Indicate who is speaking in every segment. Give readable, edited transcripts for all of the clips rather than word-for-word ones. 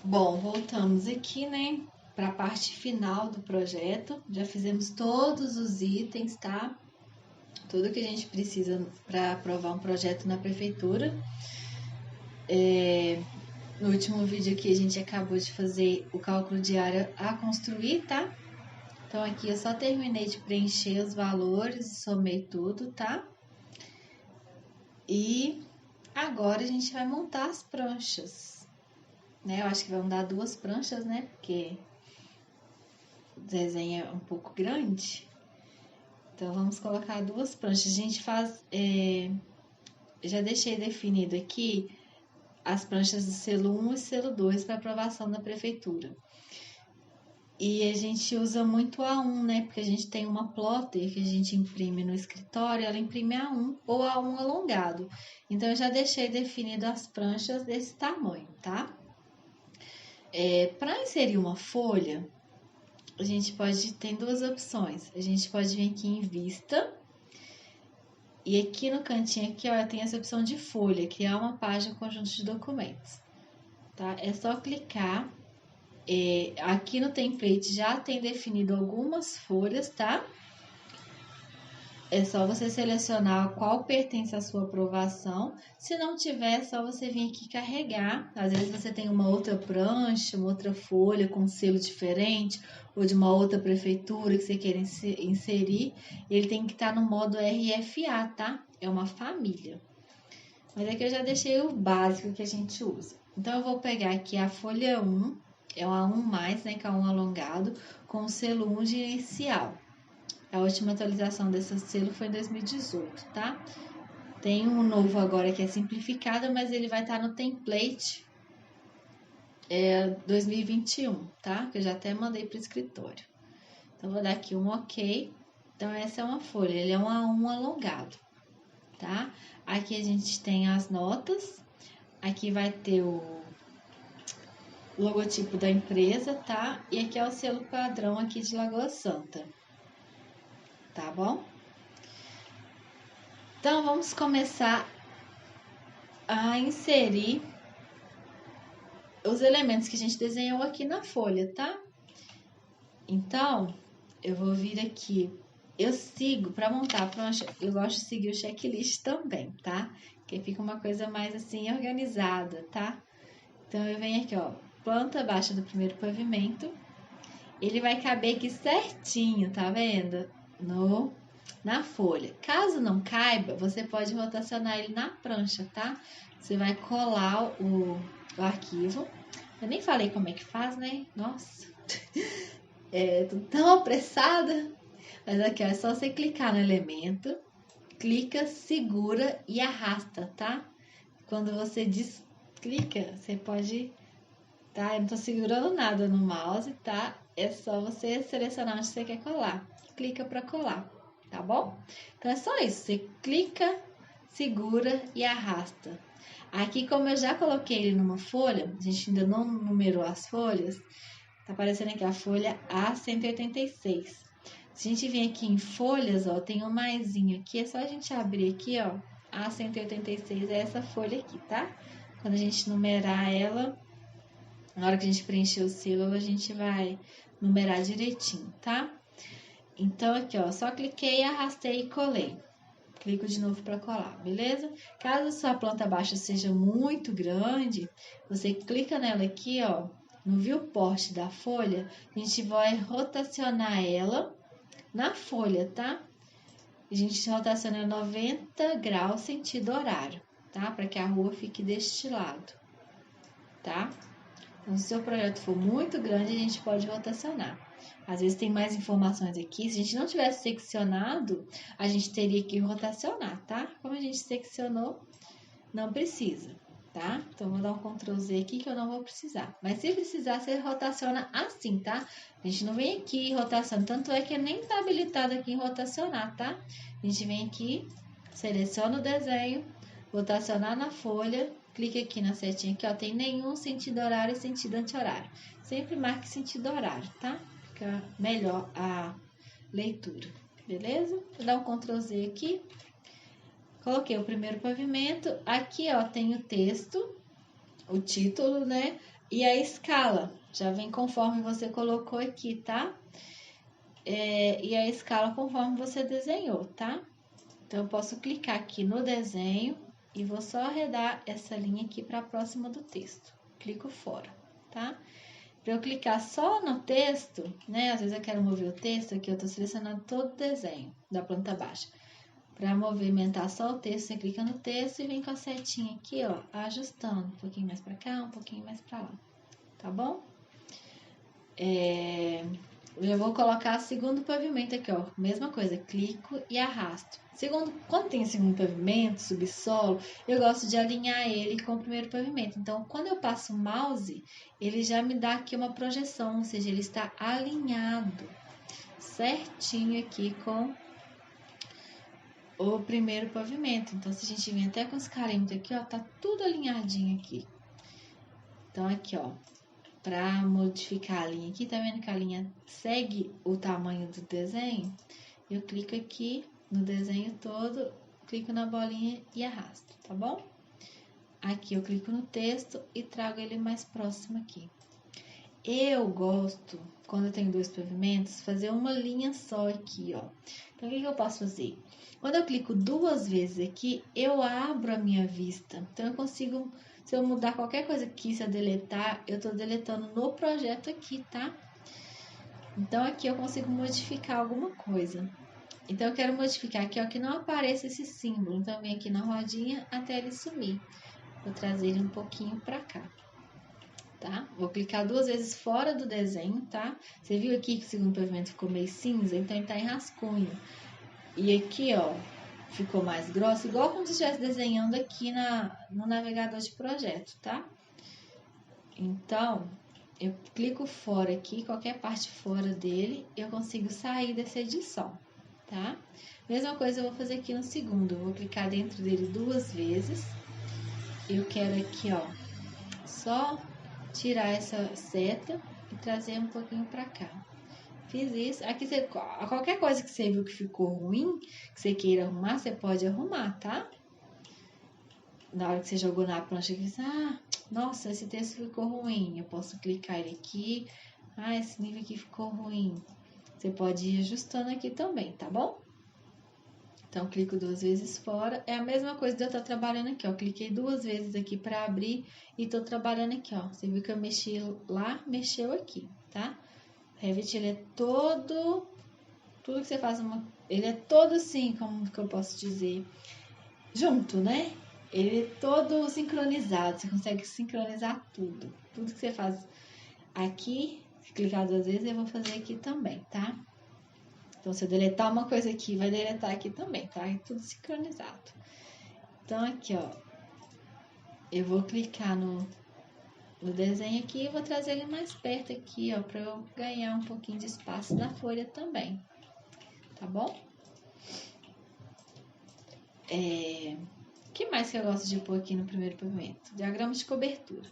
Speaker 1: Bom, voltamos aqui, né, para a parte final do projeto. Já fizemos todos os itens, tá? Tudo que a gente precisa para aprovar um projeto na prefeitura. No último vídeo aqui a gente acabou de fazer o cálculo de área a construir, tá? Então aqui eu só terminei de preencher os valores e somei tudo, tá? E agora a gente vai montar as pranchas, né? Eu acho que vão dar 2 pranchas, né? Porque o desenho é um pouco grande. Então vamos colocar 2 pranchas. A gente faz, já deixei definido aqui as pranchas do selo 1 e selo 2 para aprovação da prefeitura. E a gente usa muito A1, né? Porque a gente tem uma plotter que a gente imprime no escritório, ela imprime A1 ou A1 alongado. Então eu já deixei definido as pranchas desse tamanho, tá? Para inserir uma folha, a gente tem 2 opções. A gente pode vir aqui em vista. E aqui no cantinho aqui, ó, tem essa opção de folha, criar uma página conjunto de documentos, tá? É só clicar. Aqui no template já tem definido algumas folhas, tá? É só você selecionar qual pertence à sua aprovação. Se não tiver, é só você vir aqui carregar. Às vezes você tem uma outra prancha, uma outra folha com um selo diferente, ou de uma outra prefeitura que você quer inserir. Ele tem que estar no modo RFA, tá? É uma família. Mas aqui eu já deixei o básico que a gente usa. Então, eu vou pegar aqui a folha 1, é o A1+, né, que é um alongado, com o selo 1 de inicial. A última atualização desse selo foi em 2018, tá? Tem um novo agora que é simplificado, mas ele vai estar no template 2021, tá? Que eu já até mandei para o escritório. Então, vou dar aqui um OK. Então, essa é uma folha, ele é um A1 alongado, tá? Aqui a gente tem as notas. Aqui vai ter o logotipo da empresa, tá? E aqui é o selo padrão aqui de Lagoa Santa. Tá bom? Então, vamos começar a inserir os elementos que a gente desenhou aqui na folha, tá? Então, eu vou vir aqui. Eu sigo, para montar a prancha, eu gosto de seguir o checklist também, tá? Que fica uma coisa mais assim, organizada, tá? Então, eu venho aqui, ó, planta baixa do primeiro pavimento. Ele vai caber aqui certinho, tá vendo? Na folha. Caso não caiba, você pode rotacionar ele na prancha, tá? Você vai colar o arquivo. Eu nem falei como é que faz, né? Nossa, tô tão apressada. Mas aqui, ó, é só você clicar no elemento, clica, segura e arrasta, tá? Quando você clica, você pode, tá? Eu não tô segurando nada no mouse, tá? É só você selecionar onde você quer colar. Clica para colar, tá bom? Então é só isso, você clica, segura e arrasta. Aqui, como eu já coloquei ele numa folha, a gente ainda não numerou as folhas, tá aparecendo aqui a folha A186. Se a gente vir aqui em folhas, ó, tem um maisinho aqui, é só a gente abrir aqui, ó, A186 é essa folha aqui, tá? Quando a gente numerar ela, na hora que a gente preencher o selo, a gente vai numerar direitinho, tá? Então, aqui, ó, só cliquei, arrastei e colei. Clico de novo para colar, beleza? Caso sua planta baixa seja muito grande, você clica nela aqui, ó, no viewport da folha, a gente vai rotacionar ela na folha, tá? A gente rotaciona 90 graus sentido horário, tá? Para que a rua fique deste lado, tá? Então, se o seu projeto for muito grande, a gente pode rotacionar. Às vezes tem mais informações aqui. Se a gente não tivesse seccionado, a gente teria que rotacionar, tá? Como a gente seccionou, não precisa, tá? Então, vou dar um Ctrl Z aqui que eu não vou precisar. Mas se precisar, você rotaciona assim, tá? A gente não vem aqui e rotaciona. Tanto é que nem tá habilitado aqui em rotacionar, tá? A gente vem aqui, seleciona o desenho, rotacionar na folha, clica aqui na setinha aqui, ó, tem nenhum sentido horário e sentido anti-horário. Sempre marque sentido horário, tá? Fica melhor a leitura, beleza? Vou dar um Ctrl Z aqui. Coloquei o primeiro pavimento. Aqui, ó, tem o texto, o título, né? E a escala já vem conforme você colocou aqui, tá? E a escala conforme você desenhou, tá? Então, eu posso clicar aqui no desenho e vou só arredar essa linha aqui para próxima do texto. Clico fora, tá? Para eu clicar só no texto, né? Às vezes eu quero mover o texto aqui, eu tô selecionando todo o desenho da planta baixa. Para movimentar só o texto, você clica no texto e vem com a setinha aqui, ó, ajustando. Um pouquinho mais para cá, um pouquinho mais para lá. Tá bom? Eu já vou colocar o segundo pavimento aqui, ó. Mesma coisa, clico e arrasto. Quando tem segundo pavimento, subsolo, eu gosto de alinhar ele com o primeiro pavimento. Então, quando eu passo o mouse, ele já me dá aqui uma projeção, ou seja, ele está alinhado certinho aqui com o primeiro pavimento. Então, se a gente vir até com os carêmetros aqui, ó, tá tudo alinhadinho aqui. Então, aqui, ó. Para modificar a linha aqui, tá vendo que a linha segue o tamanho do desenho? Eu clico aqui no desenho todo, clico na bolinha e arrasto, tá bom? Aqui eu clico no texto e trago ele mais próximo aqui. Eu gosto, quando eu tenho dois pavimentos, fazer uma linha só aqui, ó. Então, o que eu posso fazer? Quando eu clico duas vezes aqui, eu abro a minha vista. Então, eu consigo... Se eu mudar qualquer coisa aqui, se eu deletar, eu tô deletando no projeto aqui, tá? Então, aqui eu consigo modificar alguma coisa. Então, eu quero modificar aqui, ó, que não apareça esse símbolo. Então, eu venho aqui na rodinha até ele sumir. Vou trazer ele um pouquinho pra cá, tá? Vou clicar duas vezes fora do desenho, tá? Você viu aqui que o segundo pavimento ficou meio cinza? Então, ele tá em rascunho. E aqui, ó, ficou mais grosso, igual como se estivesse desenhando aqui no navegador de projeto, tá? Então, eu clico fora aqui, qualquer parte fora dele, eu consigo sair dessa edição, tá? Mesma coisa eu vou fazer aqui no segundo, eu vou clicar dentro dele duas vezes. Eu quero aqui, ó, só tirar essa seta e trazer um pouquinho pra cá. Fiz isso. Aqui, qualquer coisa que você viu que ficou ruim, que você queira arrumar, você pode arrumar, tá? Na hora que você jogou na plancha, você nossa, esse texto ficou ruim. Eu posso clicar ele aqui. Esse nível aqui ficou ruim. Você pode ir ajustando aqui também, tá bom? Então, clico duas vezes fora. É a mesma coisa de eu estar trabalhando aqui, ó. Cliquei duas vezes aqui para abrir e tô trabalhando aqui, ó. Você viu que eu mexi lá, mexeu aqui, tá? Revit, ele é tudo que você faz, ele é todo assim, como que eu posso dizer, junto, né? Ele é todo sincronizado, você consegue sincronizar tudo que você faz aqui, se clicar duas vezes, eu vou fazer aqui também, tá? Então, se eu deletar uma coisa aqui, vai deletar aqui também, tá? É tudo sincronizado. Então, aqui, ó, eu vou clicar no desenho aqui e vou trazer ele mais perto aqui, ó, para eu ganhar um pouquinho de espaço na folha também, tá bom? O que mais que eu gosto de pôr aqui no primeiro pavimento? Diagrama de cobertura.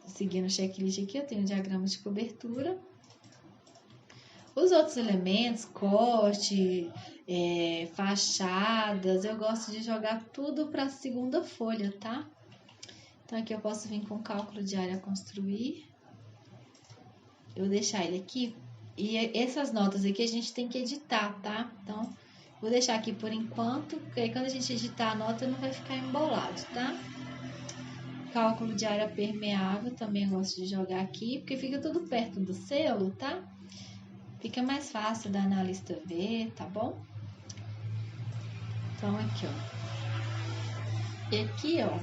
Speaker 1: Seguindo o checklist aqui, eu tenho diagrama de cobertura. Os outros elementos, corte, fachadas, eu gosto de jogar tudo para a segunda folha, tá? Então, aqui eu posso vir com cálculo de área a construir. Eu vou deixar ele aqui. E essas notas aqui a gente tem que editar, tá? Então, vou deixar aqui por enquanto, porque aí quando a gente editar a nota não vai ficar embolado, tá? Cálculo de área permeável também eu gosto de jogar aqui, porque fica tudo perto do selo, tá? Fica mais fácil da analista ver, tá bom? Então, aqui, ó. E aqui, ó,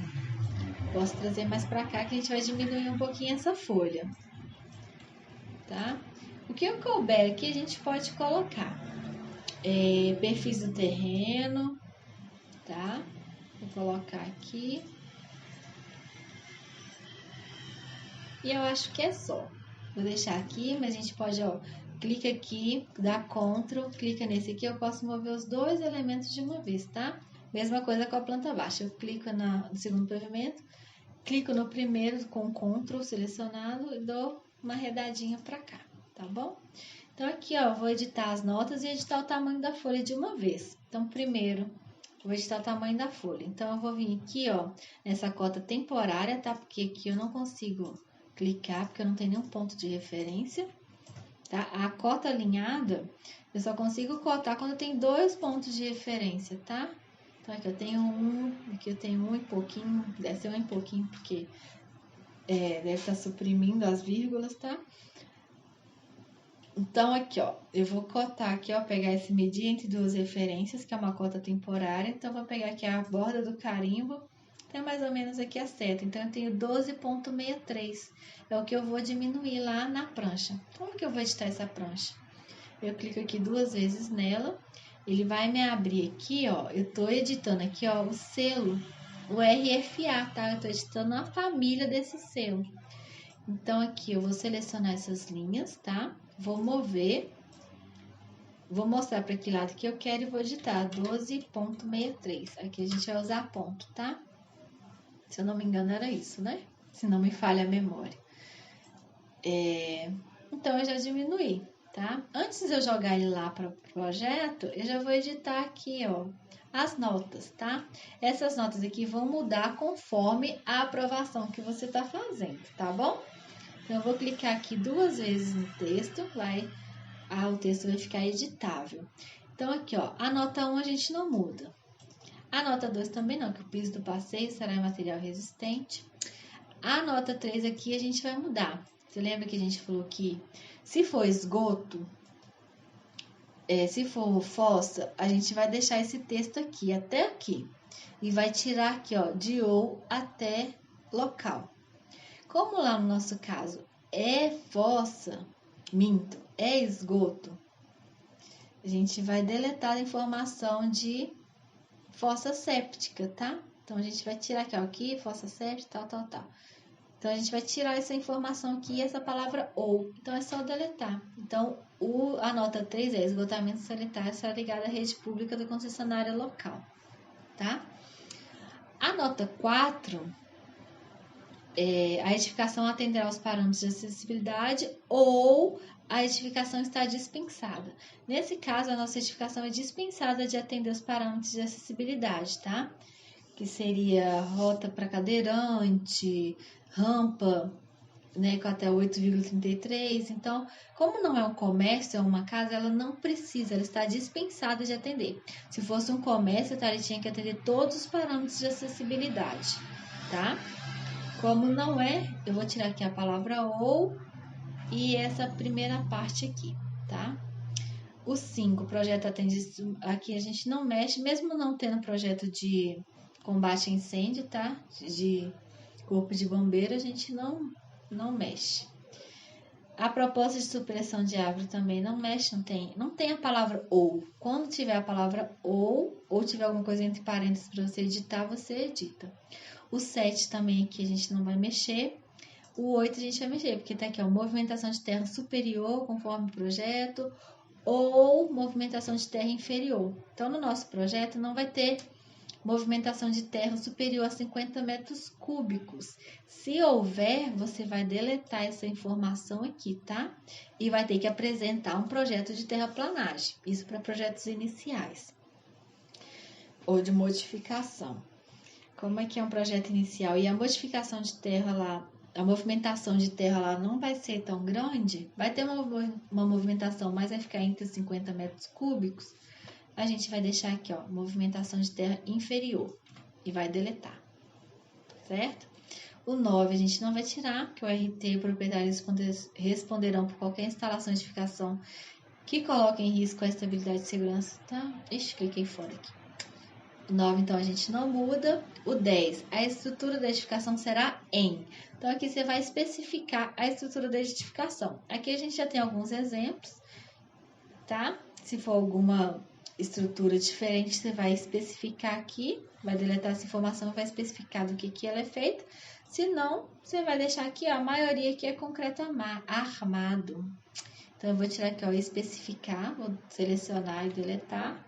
Speaker 1: posso trazer mais pra cá que a gente vai diminuir um pouquinho essa folha, tá? O que eu couber aqui a gente pode colocar perfis do terreno, tá? Vou colocar aqui. E eu acho que é só. Vou deixar aqui, mas a gente pode, ó, clica aqui, dá Ctrl, clica nesse aqui, eu posso mover os dois elementos de uma vez, tá? Mesma coisa com a planta baixa. Eu clico no segundo pavimento, clico no primeiro com Ctrl selecionado e dou uma arredadinha pra cá, tá bom? Então, aqui, ó, eu vou editar as notas e editar o tamanho da folha de uma vez. Então, primeiro, vou editar o tamanho da folha. Então, eu vou vir aqui, ó, nessa cota temporária, tá? Porque aqui eu não consigo clicar, porque eu não tenho nenhum ponto de referência, tá? A cota alinhada, eu só consigo cotar quando tem 2 pontos de referência, tá? Então, aqui eu tenho aqui eu tenho 1 e pouquinho, deve ser 1 e pouquinho, porque deve estar suprimindo as vírgulas, tá? Então, aqui, ó, eu vou cotar aqui, ó, pegar esse medir entre 2 referências, que é uma cota temporária. Então, vou pegar aqui a borda do carimbo, até mais ou menos aqui a seta. Então, eu tenho 12,63. É o que eu vou diminuir lá na prancha. Como que eu vou editar essa prancha? Eu clico aqui 2 vezes nela. Ele vai me abrir aqui, ó. Eu tô editando aqui, ó, o selo, o RFA, tá? Eu tô editando a família desse selo. Então, aqui eu vou selecionar essas linhas, tá? Vou mover, vou mostrar para que lado que eu quero e vou digitar 12,63. Aqui a gente vai usar ponto, tá? Se eu não me engano era isso, né? Se não me falha a memória. Então, eu já diminuí, tá? Antes de eu jogar ele lá para o projeto, eu já vou editar aqui, ó, as notas, tá? Essas notas aqui vão mudar conforme a aprovação que você tá fazendo, tá bom? Então, eu vou clicar aqui 2 vezes no texto, o texto vai ficar editável. Então, aqui, ó, a nota 1 a gente não muda. A nota 2 também não, que o piso do passeio será em material resistente. A nota 3 aqui a gente vai mudar. Você lembra que a gente falou que se for esgoto, se for fossa, a gente vai deixar esse texto aqui, até aqui. E vai tirar aqui, ó, de ou até local. Como lá no nosso caso é fossa, é esgoto, a gente vai deletar a informação de fossa séptica, tá? Então, a gente vai tirar aqui, fossa séptica, tal. Então, a gente vai tirar essa informação aqui, essa palavra ou. Então, é só deletar. Então, a nota 3 é esgotamento sanitário será ligada à rede pública da concessionária local, tá? A nota 4... a edificação atenderá aos parâmetros de acessibilidade ou a edificação está dispensada. Nesse caso, a nossa edificação é dispensada de atender os parâmetros de acessibilidade, tá? Que seria rota para cadeirante, rampa, né, com até 8,33. Então, como não é um comércio, é uma casa, ela não precisa, ela está dispensada de atender. Se fosse um comércio, tá, ele tinha que atender todos os parâmetros de acessibilidade, tá? Como não é, eu vou tirar aqui a palavra ou e essa primeira parte aqui, tá? O 5, projeto atende, aqui a gente não mexe, mesmo não tendo projeto de combate a incêndio, tá? De corpo de bombeiro, a gente não mexe. A proposta de supressão de árvore também não mexe, não tem a palavra ou. Quando tiver a palavra ou tiver alguma coisa entre parênteses para você editar, você edita. O 7 também aqui a gente não vai mexer. O 8 a gente vai mexer, porque tá aqui, ó, movimentação de terra superior conforme o projeto ou movimentação de terra inferior. Então, no nosso projeto não vai ter movimentação de terra superior a 50 metros cúbicos. Se houver, você vai deletar essa informação aqui, tá? E vai ter que apresentar um projeto de terraplanagem. Isso para projetos iniciais ou de modificação. Como é que é um projeto inicial e a modificação de terra lá, a movimentação de terra lá não vai ser tão grande, vai ter uma movimentação, mas vai ficar entre 50 metros cúbicos, a gente vai deixar aqui, ó, movimentação de terra inferior e vai deletar, certo? O 9 a gente não vai tirar, porque o RT e o proprietário responderão por qualquer instalação de edificação que coloque em risco a estabilidade e segurança, tá? Ixi, cliquei fora aqui. O 9, então, a gente não muda. O 10, a estrutura da edificação será em. Então, aqui você vai especificar a estrutura da edificação. Aqui a gente já tem alguns exemplos, tá? Se for alguma estrutura diferente, você vai especificar aqui, vai deletar essa informação e vai especificar do que ela é feita. Se não, você vai deixar aqui, ó, a maioria aqui é concreto armado. Então, eu vou tirar aqui, ó, especificar, vou selecionar e deletar.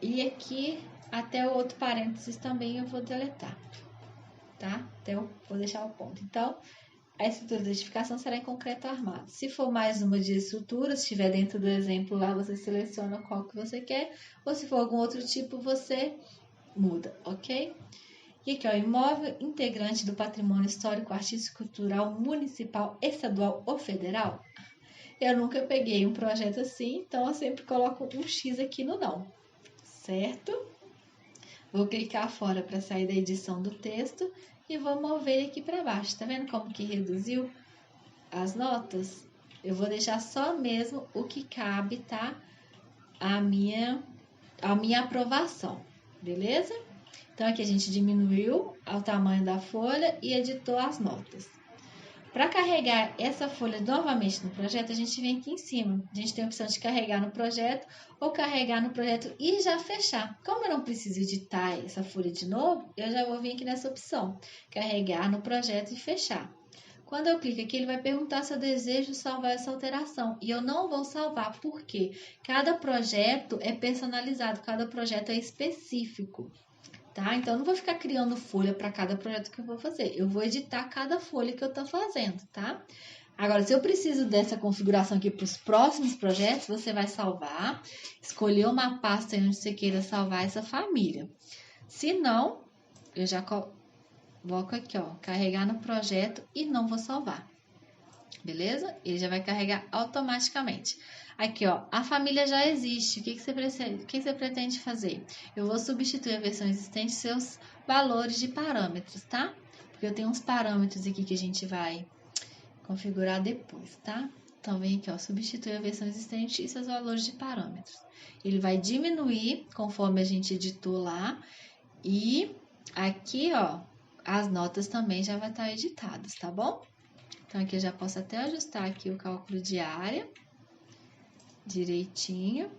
Speaker 1: E aqui, até o outro parênteses também eu vou deletar, tá? Então, vou deixar o ponto. Então, a estrutura da edificação será em concreto armado. Se for mais uma de estrutura, se estiver dentro do exemplo lá, você seleciona qual que você quer, ou se for algum outro tipo, você muda, ok? E aqui, ó, imóvel integrante do patrimônio histórico, artístico, cultural, municipal, estadual ou federal. Eu nunca peguei um projeto assim, então eu sempre coloco um X aqui no não, certo? Vou clicar fora para sair da edição do texto e vou mover ele aqui para baixo. Tá vendo como que reduziu as notas? Eu vou deixar só mesmo o que cabe, tá? A minha aprovação, beleza? Então, aqui a gente diminuiu o tamanho da folha e editou as notas. Para carregar essa folha novamente no projeto, a gente vem aqui em cima. A gente tem a opção de carregar no projeto ou carregar no projeto e já fechar. Como eu não preciso editar essa folha de novo, eu já vou vir aqui nessa opção, carregar no projeto e fechar. Quando eu clico aqui, ele vai perguntar se eu desejo salvar essa alteração. E eu não vou salvar, porque cada projeto é personalizado, cada projeto é específico. Tá? Então, eu não vou ficar criando folha para cada projeto que eu vou fazer. Eu vou editar cada folha que eu estou fazendo, tá? Agora, se eu preciso dessa configuração aqui para os próximos projetos, você vai salvar, escolher uma pasta onde você queira salvar essa família. Se não, eu já coloco aqui, ó, carregar no projeto e não vou salvar. Beleza? Ele já vai carregar automaticamente. Aqui, ó, a família já existe. O que você pretende fazer? Eu vou substituir a versão existente seus valores de parâmetros, tá? Porque eu tenho uns parâmetros aqui que a gente vai configurar depois, tá? Então, vem aqui, ó, substituir a versão existente e seus valores de parâmetros. Ele vai diminuir conforme a gente editou lá. E aqui, ó, as notas também já vai estar editadas, tá bom? Então, aqui eu já posso até ajustar aqui o cálculo de área direitinho.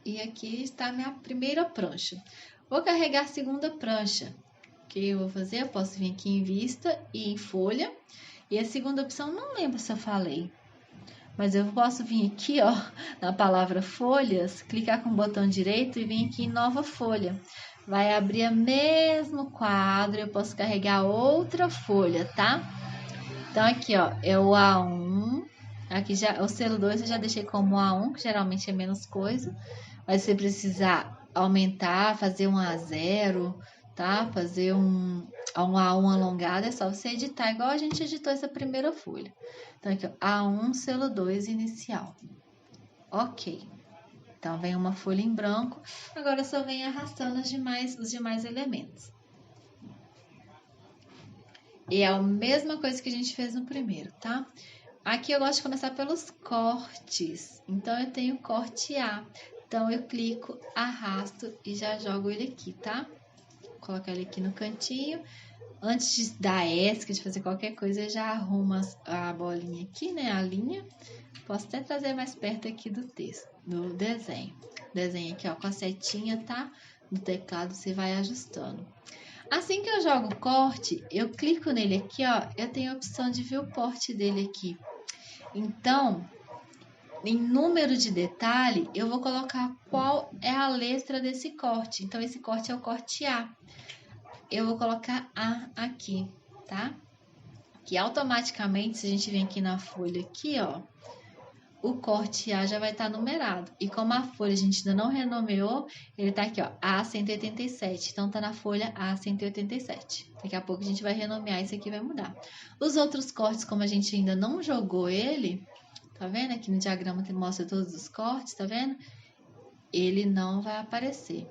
Speaker 1: E aqui está a minha primeira prancha. Vou carregar a segunda prancha. O que eu vou fazer? Eu posso vir aqui em vista e em folha. E a segunda opção, não lembro se eu falei. Mas eu posso vir aqui, ó, na palavra folhas, clicar com o botão direito e vir aqui em nova folha. Vai abrir o mesmo quadro, eu posso carregar outra folha, tá? Então, aqui, ó, é o A1. Aqui já, o selo 2 eu já deixei como A1, que geralmente é menos coisa. Mas se você precisar aumentar, fazer um A0, tá? Fazer um A1 alongado, é só você editar, igual a gente editou essa primeira folha. Então, aqui, ó, A1, selo 2 inicial. Ok. Então, vem uma folha em branco. Agora, só vem arrastando os demais elementos. E é a mesma coisa que a gente fez no primeiro, tá? Aqui eu gosto de começar pelos cortes. Então, eu tenho corte A. Então, eu clico, arrasto e já jogo ele aqui, tá? Vou colocar ele aqui no cantinho. Antes de dar ESC, de fazer qualquer coisa, eu já arrumo a bolinha aqui, né? A linha. Posso até trazer mais perto aqui do texto, do desenho. Desenho aqui, ó, com a setinha, tá? No teclado, você vai ajustando. Assim que eu jogo o corte, eu clico nele aqui, ó, eu tenho a opção de ver o porte dele aqui. Então, em número de detalhe, eu vou colocar qual é a letra desse corte. Então, esse corte é o corte A. Eu vou colocar A aqui, tá? Que automaticamente, se a gente vem aqui na folha aqui, ó, o corte A já vai estar numerado. E como a folha a gente ainda não renomeou, ele tá aqui, ó, A187. Então, tá na folha A187. Daqui a pouco a gente vai renomear, isso aqui vai mudar. Os outros cortes, como a gente ainda não jogou ele, tá vendo? Aqui no diagrama mostra todos os cortes, tá vendo? Ele não vai aparecer.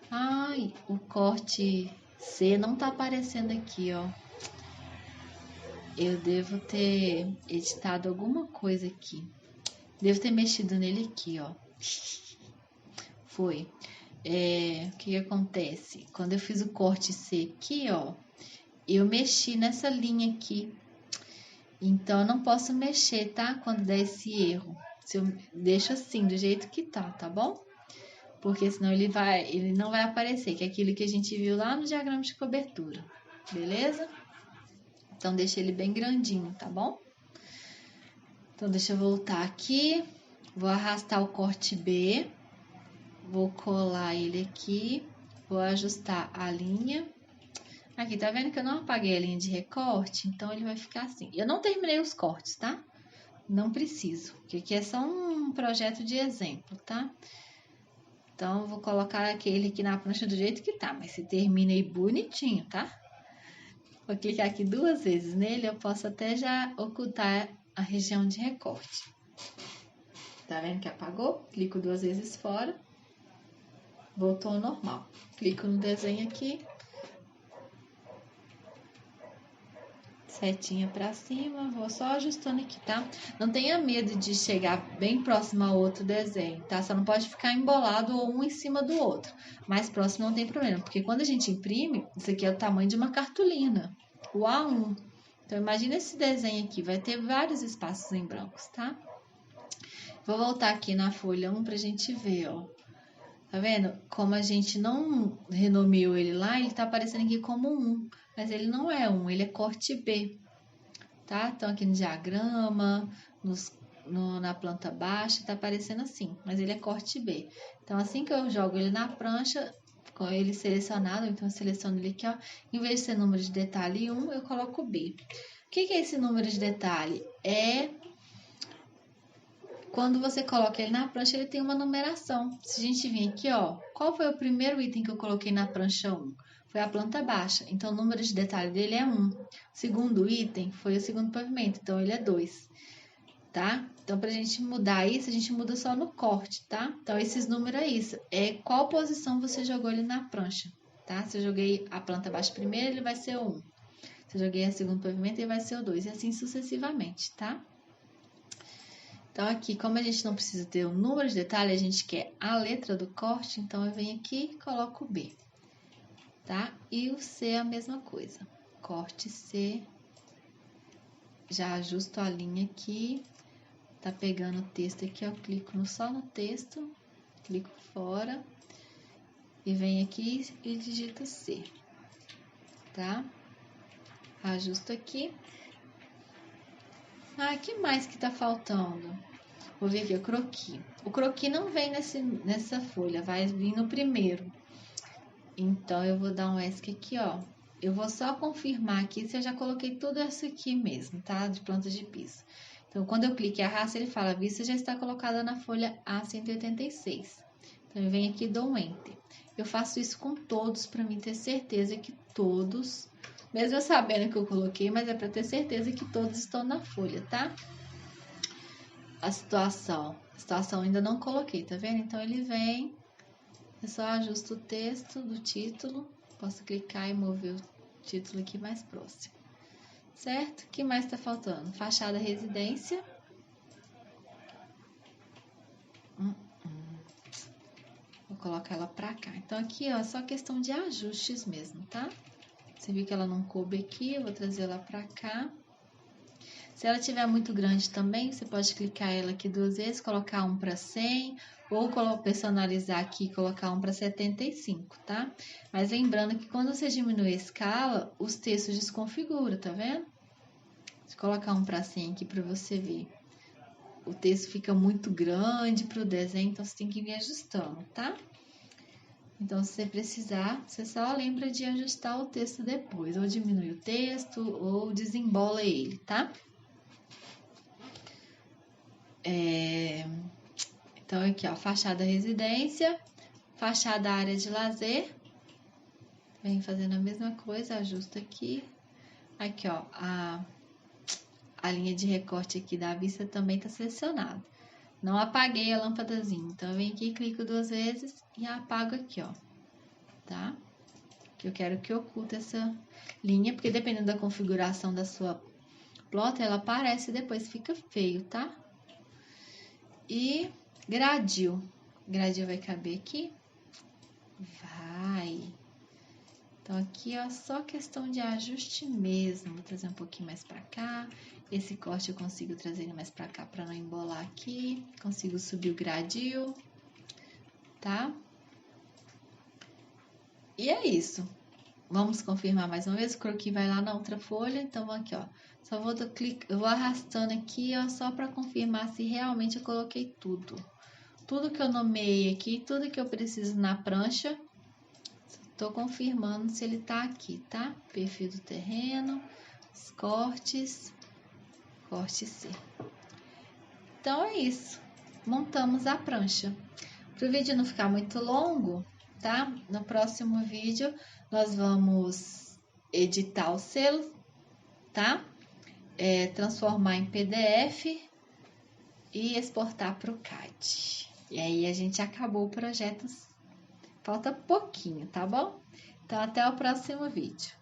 Speaker 1: Ai, o corte C não tá aparecendo aqui, ó. Eu devo ter editado alguma coisa aqui. Devo ter mexido nele aqui, ó. Foi. O que acontece? Quando eu fiz o corte C aqui, ó, eu mexi nessa linha aqui. Então, eu não posso mexer, tá? Quando der esse erro. Se eu deixo assim, do jeito que tá bom? Porque senão ele não vai aparecer, que é aquilo que a gente viu lá no diagrama de cobertura. Beleza? Então, deixa ele bem grandinho, tá bom? Então, deixa eu voltar aqui, vou arrastar o corte B, vou colar ele aqui, vou ajustar a linha, Aqui, tá vendo que eu não apaguei a linha de recorte? Então, ele vai ficar assim. Eu não terminei os cortes, tá? Não preciso, porque aqui é só um projeto de exemplo, tá? Então, eu vou colocar aquele aqui na prancha do jeito que tá, mas se termina aí bonitinho, tá? Vou clicar aqui 2 vezes nele, eu posso até já ocultar a região de recorte. Tá vendo que apagou? Clico 2 vezes fora, voltou ao normal. Clico no desenho aqui, setinha pra cima, vou só ajustando aqui, tá? Não tenha medo de chegar bem próximo ao outro desenho, tá? Só não pode ficar embolado ou um em cima do outro. Mais próximo não tem problema, porque quando a gente imprime, isso aqui é o tamanho de uma cartolina, o A1. Então, imagina esse desenho aqui, vai ter vários espaços em brancos, tá? Vou voltar aqui na folha 1 pra gente ver, ó. Tá vendo? Como a gente não renomeou ele lá, ele tá aparecendo aqui como 1. Mas ele não é 1, ele é corte B. Tá? Então, aqui no diagrama, na planta baixa, tá aparecendo assim. Mas ele é corte B. Então, assim que eu jogo ele na prancha, com ele selecionado, então eu seleciono ele aqui, ó. Em vez de ser número de detalhe 1, eu coloco B. O que é esse número de detalhe? É... Quando você coloca ele na prancha, ele tem uma numeração. Se a gente vir aqui, ó, qual foi o primeiro item que eu coloquei na prancha 1? Foi a planta baixa, então o número de detalhe dele é 1. O segundo item foi o segundo pavimento, então ele é 2, tá? Então, pra gente mudar isso, a gente muda só no corte, tá? Então, esses números é isso, é qual posição você jogou ele na prancha, tá? Se eu joguei a planta baixa primeiro, ele vai ser o 1. Se eu joguei a segundo pavimento, ele vai ser o 2, e assim sucessivamente, tá? Então, aqui, como a gente não precisa ter o número de detalhe, a gente quer a letra do corte, então eu venho aqui e coloco o B, tá? E o C é a mesma coisa. Corte C, já ajusto a linha aqui, tá pegando o texto aqui, eu clico só no texto, clico fora, e venho aqui e digito C, tá? Ajusto aqui. Ah, que mais que tá faltando? Vou ver aqui o croquis. O croquis não vem nessa folha, vai vir no primeiro. Então, eu vou dar um ESC aqui, ó. Eu vou só confirmar aqui se eu já coloquei tudo isso aqui mesmo, tá? De plantas de piso. Então, quando eu clico e arrasto, ele fala, a vista já está colocada na folha A186. Então, eu venho aqui e dou um Enter. Eu faço isso com todos para mim ter certeza que todos, mesmo eu sabendo que eu coloquei, mas é para ter certeza que todos estão na folha, tá? A situação ainda não coloquei, tá vendo? Então, ele vem, eu só ajusto o texto do título, posso clicar e mover o título aqui mais próximo, certo? O que mais tá faltando? Fachada residência. Vou colocar ela pra cá. Então, aqui, ó, é só questão de ajustes mesmo, tá? Você viu que ela não coube aqui, eu vou trazer ela pra cá. Se ela tiver muito grande também, você pode clicar ela aqui 2 vezes, colocar um para 100, ou personalizar aqui e colocar um para 75, tá? Mas lembrando que quando você diminui a escala, os textos desconfiguram, tá vendo? Vou colocar um para 100 aqui para você ver. O texto fica muito grande para o desenho, então você tem que vir ajustando, tá? Então, se você precisar, você só lembra de ajustar o texto depois, ou diminui o texto, ou desembola ele, tá? Então, aqui, ó, fachada residência, fachada área de lazer. Vem fazendo a mesma coisa, ajusta aqui. Aqui, ó, a linha de recorte aqui da vista também tá selecionada. Não apaguei a lâmpadazinha, então eu venho aqui, clico 2 vezes e apago aqui, ó, tá? Que eu quero que oculte essa linha, porque dependendo da configuração da sua plota, ela aparece e depois fica feio, tá? E gradil. Gradil vai caber aqui? Vai. Então, aqui, ó, só questão de ajuste mesmo. Vou trazer um pouquinho mais pra cá. Esse corte eu consigo trazer ele mais pra cá pra não embolar aqui. Consigo subir o gradil, tá? E é isso. Vamos confirmar mais uma vez. O croquis vai lá na outra folha. Então, aqui, ó. Só vou eu vou arrastando aqui, ó, só pra confirmar se realmente eu coloquei tudo. Tudo que eu nomeei aqui, tudo que eu preciso na prancha, tô confirmando se ele tá aqui, tá? Perfil do terreno, os cortes, corte C. Então, é isso. Montamos a prancha. Para o vídeo não ficar muito longo, tá? No próximo vídeo, nós vamos editar o selo, tá? Transformar em PDF e exportar para o CAD. E aí, a gente acabou o projeto. Falta pouquinho, tá bom? Então, até o próximo vídeo.